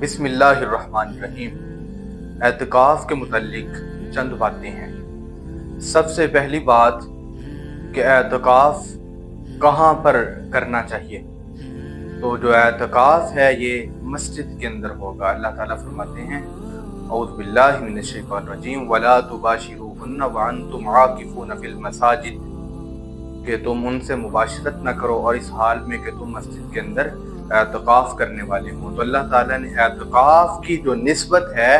बिस्मिल्लाहिर्रहमानिर्रहीम। एतकाफ़ के मुतल्लिक चंद बातें हैं। सबसे पहली बात कि एतकाफ़ कहाँ पर करना चाहिए। तो जो एतकाफ़ है ये मस्जिद के अंदर होगा। अल्लाह ताला फरमाते हैं औज़ु बिल्लाहि मिनश शैतानिर रजीम वला तुबाशिरूहुन्ना व अंतुम आकिफून फिल मसाजिद, कि तुम उनसे मुबाशरत न करो और इस हाल में कि तुम मस्जिद के अंदर एतकाफ़ करने वाले हों। तो अल्लाह ताला ने एतकाफ़ की जो निस्बत है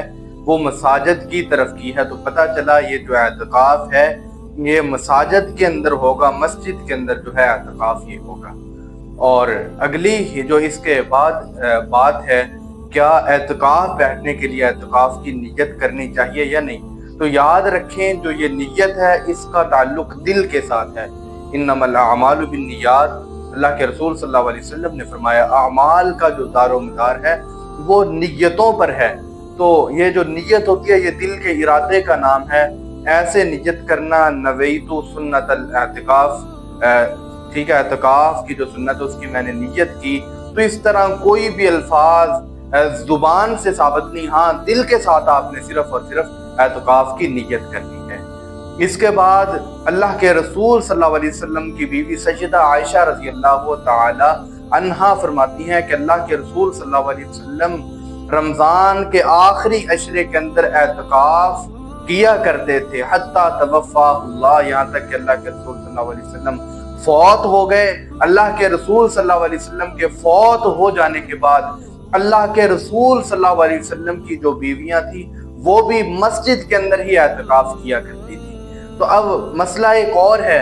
वो मसाजिद की तरफ की है। तो पता चला ये जो एतकाफ़ है ये मसाजिद के अंदर होगा, मस्जिद के अंदर जो है एतकाफ़ ये होगा। और अगली जो इसके बाद बात है, क्या एतकाफ़ बैठने के लिए एतकाफ़ की नियत करनी चाहिए या नहीं। तो याद रखें जो ये नियत है इसका ताल्लुक दिल के साथ है। इन्नमल अमालु बिन्नियात, अल्लाह के रसूल सल्लल्लाहु अलैहि वसल्लम ने फरमाया अमाल का जो दारोमदार है वो नियतों पर है। तो ये जो नियत होती है ये दिल के इरादे का नाम है। ऐसे नियत करना नवैतु सुन्नतल एतकाफ़, ठीक है, एतकाफ़ की जो सुन्नत है उसकी मैंने नियत की। तो इस तरह कोई भी अल्फाज जुबान से साबित नहीं, हाँ दिल के साथ आपने सिर्फ और सिर्फ एतकाफ़ की नियत करनी है। इसके बाद अल्लाह के रसूल सल्लल्लाहु अलैहि वसल्लम की बीवी सैयदा आयशा रज़ी अल्लाह ताला अन्हा फरमाती हैं कि अल्लाह के रसूल सल्लल्लाहु अलैहि वसल्लम रमज़ान के आखिरी अशरे के अंदर एतकाफ़ किया करते थे हत्ता तवफ़्फ़ाहुल्लाह, यहाँ तक कि अल्लाह के रसूल सल्लल्लाहु अलैहि वसल्लम फौत हो गए। अल्लाह के रसूल सल्लल्लाहु अलैहि वसल्लम के फौत हो जाने के बाद अल्लाह के रसूल सल्लल्लाहु अलैहि वसल्लम की जो बीवियां थी वो भी मस्जिद के अंदर ही एतकाफ़ किया करती थी। तो अब मसला एक और है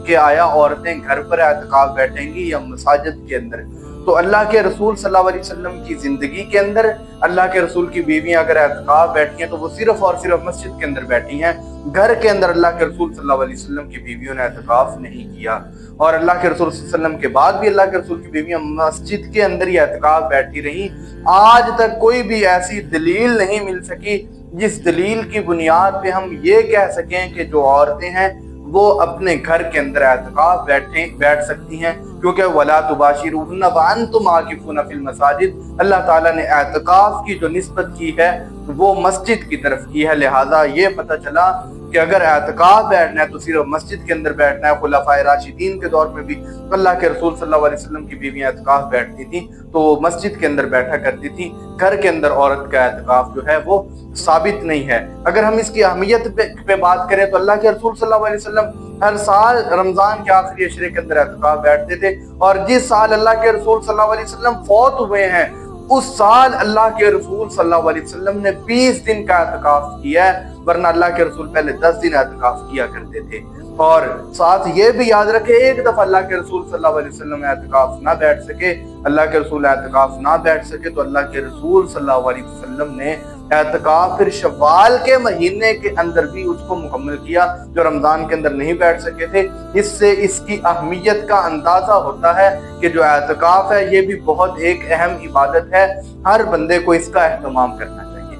कि आया औरतें घर पर एतकाफ़ बैठेंगी या मसाजिद के अंदर। तो अल्लाह के रसूल सल्लल्लाहु अलैहि वसल्लम की ज़िंदगी के अंदर अल्लाह के रसूल की बीवियां अगर एतकाफ़ बैठी हैं तो वो सिर्फ और सिर्फ मस्जिद के अंदर बैठी हैं। घर के अंदर अल्लाह के रसूल सल्लल्लाहु अलैहि वसल्लम की बीवियों ने एतकाफ़ नहीं किया। और अल्लाह के रसूल सल्लल्लाहु अलैहि वसल्लम के बाद भी अल्लाह के रसूल की बीवियां मस्जिद के अंदर ही एतकाफ़ बैठी रहीं। आज तक कोई भी ऐसी दलील नहीं मिल सकी जिस दलील की बुनियाद पे हम ये कह सकें कि जो औरतें हैं वो अपने घर के अंदर एतकाफ़ बैठ सकती हैं, क्योंकि वला तुबाशिरूहुन्ना व अंतुम आकिफून फिल मसाजिद, अल्लाह ताला ने एतकाफ़ की जो निस्बत की है वो मस्जिद की तरफ की है। लिहाजा ये पता चला कि अगर एतकाफ़ बैठना है तो सिर्फ मस्जिद के अंदर बैठना है। खुलाफाए राशिदीन के दौर में भी अल्लाह के रसूल सल्लल्लाहु अलैहि वसल्लम की बीवियां एतकाफ़ बैठती थी तो वो मस्जिद के अंदर बैठा करती थी। घर के अंदर औरत का एतकाफ़ जो है वो साबित नहीं है। अगर हम इसकी अहमियत पे बात करें तो अल्लाह के रसूल सल्लल्लाहु अलैहि वसल्लम हर साल रमज़ान के आखिरी अशरे के अंदर एतकाफ़ बैठते थे। और जिस साल अल्लाह के रसूल सल्लल्लाहु अलैहि वसल्लम फौत हुए हैं उस साल अल्लाह के रसूल सल्लल्लाहु अलैहि वसल्लम ने 20 दिन का एतकाफ़ किया है, वरना अल्लाह के रसूल पहले 10 दिन एतकाफ़ किया करते थे। और साथ ये भी याद रखे एक दफा अल्लाह के रसूल सल्लल्लाहु अलैहि वसल्लम एतकाफ़ ना बैठ सके, अल्लाह के रसूल एतकाफ़ ना बैठ सके तो अल्लाह के रसूल सल्लल्लाहु अलैहि वसल्लम ने एतकाफ़ फिर शव्वाल के महीने के अंदर भी उसको मुकम्मल किया जो रमज़ान के अंदर नहीं बैठ सके थे। इससे इसकी अहमियत का अंदाज़ा होता है कि जो एतकाफ़ है ये भी बहुत एक अहम इबादत है, हर बंदे को इसका एहतमाम करना चाहिए।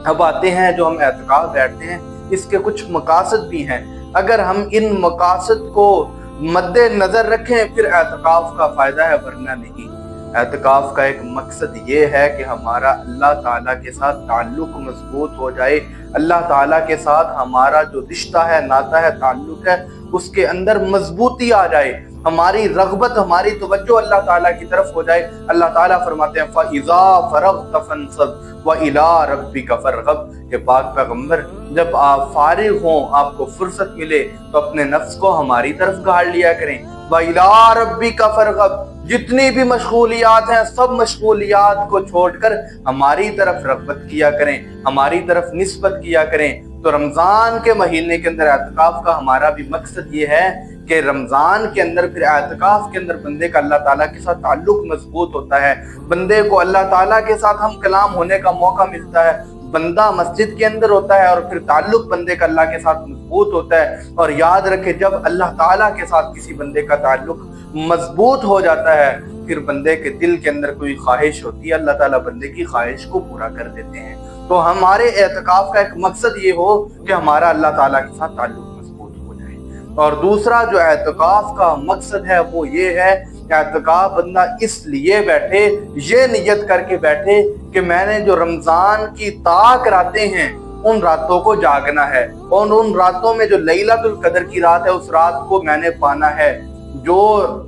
अब आते हैं जो हम एतकाफ़ बैठते हैं इसके कुछ मकासद भी हैं। अगर हम इन मकासद को मद्देनजर रखें फिर एतकाफ़ का फ़ायदा है, वरना नहीं। एतकाफ़ का एक मकसद ये है कि हमारा अल्लाह ताला के साथ ताल्लुक़ मजबूत हो जाए, अल्लाह ताला के साथ हमारा जो रिश्ता है, नाता है, ताल्लुक़ है उसके अंदर मजबूती आ जाए, हमारी रग़बत, हमारी तवज्जो अल्लाह ताला की तरफ हो जाए। अल्लाह ताला फरमाते हैं फ़इज़ा फ़रग़्त फ़ंसब व इला रब्बिका फ़रग़ब, कि पाक पैगम्बर जब आप फारिग हों, आपको फुर्सत मिले तो अपने नफ्स को हमारी तरफ गाड़ लिया करें। व इला रब्बिका फ़रग़ब, जितनी भी मशगूलियात हैं सब मशगूलियात को छोड़कर हमारी तरफ रग़बत किया करें, हमारी तरफ निस्बत किया करें। तो रमज़ान के महीने के अंदर एतकाफ़ का हमारा भी मकसद ये है कि रमज़ान के अंदर फिर एतकाफ़ के अंदर बंदे का अल्लाह ताला के साथ ताल्लुक़ मजबूत होता है, बंदे को अल्लाह ताला के साथ हम कलाम होने का मौका मिलता है। बंदा मस्जिद के अंदर होता है और फिर ताल्लुक़ बंदे का अल्लाह के साथ मजबूत होता है। और याद रखे जब अल्लाह ताला के साथ किसी बंदे का ताल्लुक़ मजबूत हो जाता है फिर बंदे के दिल के अंदर कोई ख्वाहिश होती है, अल्लाह ताला बंदे की ख्वाहिश को पूरा कर देते हैं। तो हमारे एतकाफ़ का एक मकसद ये हो कि हमारा अल्लाह ताला के साथ ताल्लुक़ मजबूत हो जाए। और दूसरा जो एतकाफ़ का मकसद है वो ये है اعتکاف بندہ اس لیے بیٹھے، یہ نیت کر کے بیٹھے کہ میں نے جو رمضان کی طاق راتیں ہیں ان راتوں کو جاگنا ہے، اور ان راتوں میں جو لیلۃ القدر کی رات ہے اس رات کو میں نے پانا ہے۔ جو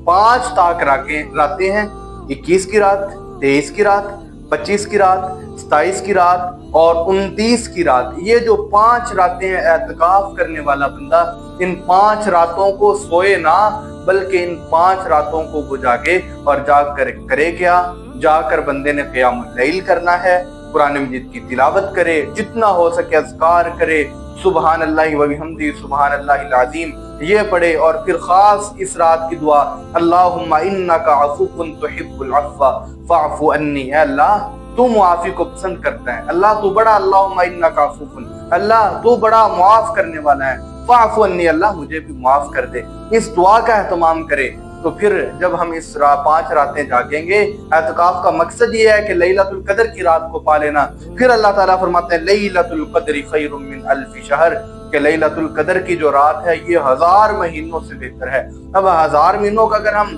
5 طاق راتیں ہیں، 21 کی رات، 23 کی رات، 25 کی رات، 27 کی رات اور 29 کی رات، یہ جو 5 راتیں ہیں، اعتکاف کرنے والا بندہ ان 5 راتوں کو سوئے نہ بلکہ ان 5 راتوں کو وہ جاگے، اور جاگ کر کرے کیا؟ جا کر بندے نے قیام اللیل کرنا ہے، قرآن مجید کی تلاوت کرے، جتنا ہو سکے اذکار کرے، سبحان اللہ و بحمدہ سبحان اللہ العظیم یہ پڑھے، اور پھر خاص اس رات کی دعا اللہم انک عفو تحب العفو فاعف عنی، اے اللہ تو معافی کو پسند کرتا ہے، اللہ تو بڑا، اللہم انک عفو، اللہ تو بڑا معاف کرنے والا ہے، فاعف عنی، اللہ مجھے بھی معاف کر دے، اس دعا کا اہتمام کرے۔ تو پھر جب ہم اس 5 راتیں جاگیں گے، اعتکاف کا مقصد یہ ہے کہ لیلۃ القدر کی رات کو پا لینا۔ پھر اللہ تعالیٰ فرماتے ہیں لیلۃ القدر خیر من الف شہر، کہ لیلۃ القدر کی جو رات ہے یہ 1000 مہینوں سے بہتر ہے۔ اب 1000 مہینوں کا اگر ہم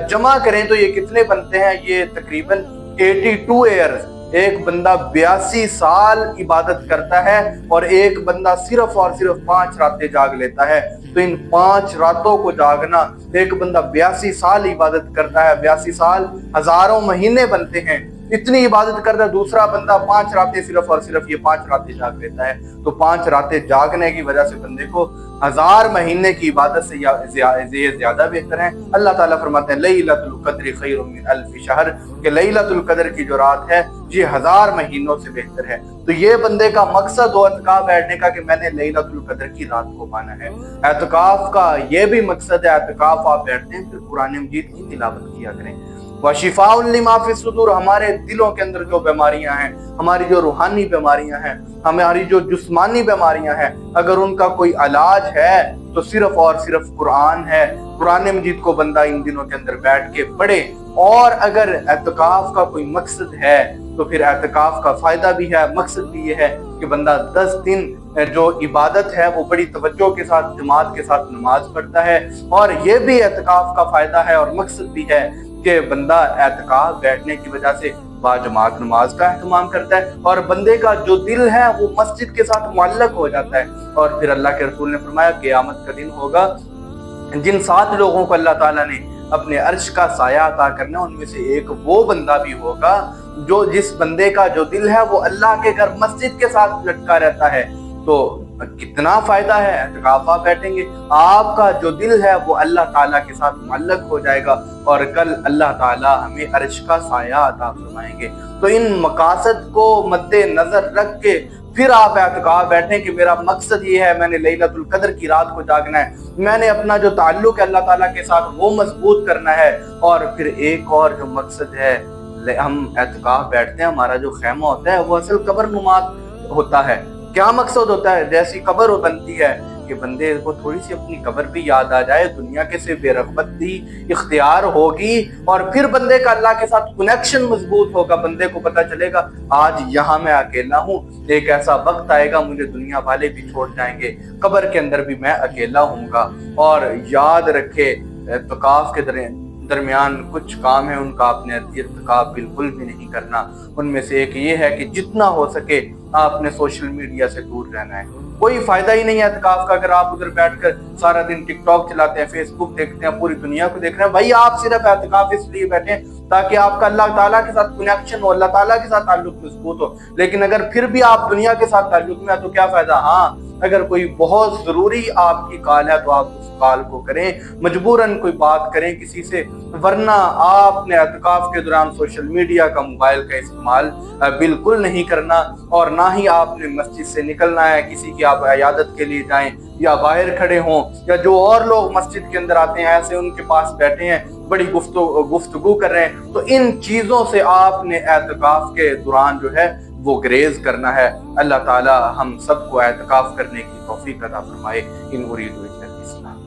جمع کریں تو یہ کتنے بنتے ہیں؟ یہ تقریباً 82 ایئرز۔ ایک بندہ 82 سال عبادت کرتا ہے اور ایک بندہ صرف اور صرف 5 راتیں جاگ لیتا ہے۔ تو ان 5 راتوں کو جاگنا، ایک بندہ 82 سال عبادت کرتا ہے، 82 سال ہزاروں مہینے بنتے ہیں، اتنی عبادت کرتا ہے۔ دوسرا بندہ 5 راتیں صرف اور صرف یہ 5 راتیں جاگ لیتا ہے، تو 5 راتیں جاگنے کی وجہ سے بندے کو 1000 مہینے کی عبادت سے یہ زیادہ بہتر ہے۔ اللہ تعالیٰ فرماتے ہیں لیلۃ القدر خیر من الف شہر، کہ لیلۃ القدر کی جو رات ہے یہ 1000 مہینوں سے بہتر ہے۔ تو یہ بندے کا مقصد ہو اعتکاف بیٹھنے کا کہ میں نے لیلۃ القدر کی رات کو پانا ہے۔ اعتکاف کا یہ بھی مقصد ہے، اعتکاف آپ بیٹھتے ہیں پھر قرآن مجید کی تلاوت کیا کریں۔ وَشِفَاءٌ لِمَا فِي الصُّدُورِ، ہمارے دلوں کے اندر جو بیماریاں ہیں، ہماری جو روحانی بیماریاں ہیں، ہماری جو جسمانی بیماریاں ہیں، اگر ان کا کوئی علاج ہے تو صرف اور صرف قرآن ہے۔ قرآن مجید کو بندہ ان دنوں کے اندر بیٹھ کے پڑھے، اور اگر اعتکاف کا کوئی مقصد ہے تو پھر اعتکاف کا فائدہ بھی ہے، مقصد بھی یہ ہے کہ بندہ 10 دن جو عبادت ہے وہ بڑی توجہ کے ساتھ جماعت کے ساتھ نماز پڑھتا ہے، اور یہ بھی اعتکاف کا فائدہ ہے اور مقصد بھی ہے کہ بندہ اعتکاف بیٹھنے کی وجہ سے باجماعت نماز کا اہتمام کرتا ہے، اور بندے کا جو دل ہے وہ مسجد کے ساتھ معلق ہو جاتا ہے۔ اور پھر اللہ کے رسول نے فرمایا قیامت کا دن ہوگا جن 7 لوگوں کو اللہ تعالیٰ نے اپنے عرش کا سایہ عطا کرنا، ان میں سے ایک وہ بندہ بھی ہوگا جس بندے کا جو دل ہے وہ اللہ کے گھر مسجد کے ساتھ لٹکا رہتا ہے۔ تو کتنا فائدہ ہے، اعتکاف آپ بیٹھیں گے، آپ کا جو دل ہے وہ اللہ تعالیٰ کے ساتھ معلق ہو جائے گا، اور کل اللہ تعالیٰ ہمیں عرش کا سایہ عطا فرمائیں گے۔ تو ان مقاصد کو مد نظر رکھ کے پھر آپ اعتکاف بیٹھیں کہ میرا مقصد یہ ہے، میں نے لیلۃ القدر کی رات کو جاگنا ہے، میں نے اپنا جو تعلق ہے اللہ تعالیٰ کے ساتھ وہ مضبوط کرنا ہے۔ اور پھر ایک اور جو مقصد ہے، ہم اعتکاف بیٹھتے ہیں، ہمارا جو خیمہ ہوتا ہے وہ اصل قبر نما ہوتا ہے۔ کیا مقصد ہوتا ہے؟ جیسی قبر بنتی ہے کہ بندے کو تھوڑی سی اپنی قبر بھی یاد آ جائے، دنیا کے سے بے رغبتی اختیار ہوگی، اور پھر بندے کا اللہ کے ساتھ کنیکشن مضبوط ہوگا، بندے کو پتہ چلے گا آج یہاں میں اکیلا ہوں، ایک ایسا وقت آئے گا مجھے دنیا والے بھی چھوڑ جائیں گے، قبر کے اندر بھی میں اکیلا ہوں گا۔ اور یاد رکھے اعتکاف کے درمیان کچھ کام ہیں، ان کا آپ نے ارتکاب بالکل بھی نہیں کرنا۔ ان میں سے ایک یہ ہے کہ جتنا ہو سکے آپ نے سوشل میڈیا سے دور رہنا ہے۔ کوئی فائدہ ہی نہیں ہے اعتکاف کا اگر آپ ادھر بیٹھ کر سارا دن ٹک ٹاک چلاتے ہیں، فیس بک دیکھتے ہیں، پوری دنیا کو دیکھ رہے ہیں۔ بھائی آپ صرف اعتکاف اس لیے بیٹھیں تاکہ آپ کا اللہ تعالیٰ کے ساتھ کنیکشن ہو، اللہ تعالیٰ کے ساتھ تعلق مضبوط ہو۔ لیکن اگر پھر بھی آپ دنیا کے ساتھ تعلق میں ہیں تو کیا فائدہ؟ ہاں، اگر کوئی بہت ضروری آپ کی کال ہے تو آپ اس کال کو کریں، مجبوراً کوئی بات کریں کسی سے، ورنہ آپ نے اعتکاف کے دوران سوشل میڈیا کا، موبائل کا استعمال بالکل نہیں کرنا، اور نہ ہی آپ نے مسجد سے نکلنا ہے کسی کی آپ عیادت کے لیے جائیں یا باہر کھڑے ہوں، یا جو اور لوگ مسجد کے اندر آتے ہیں ایسے ان کے پاس بیٹھے ہیں، بڑی گفتگو کر رہے ہیں۔ تو ان چیزوں سے آپ نے اعتکاف کے دوران جو ہے وہ گریز کرنا ہے۔ اللہ تعالی ہم سب کو اعتکاف کرنے کی توفیق عطا فرمائے۔ ان اريد الا الاسلام۔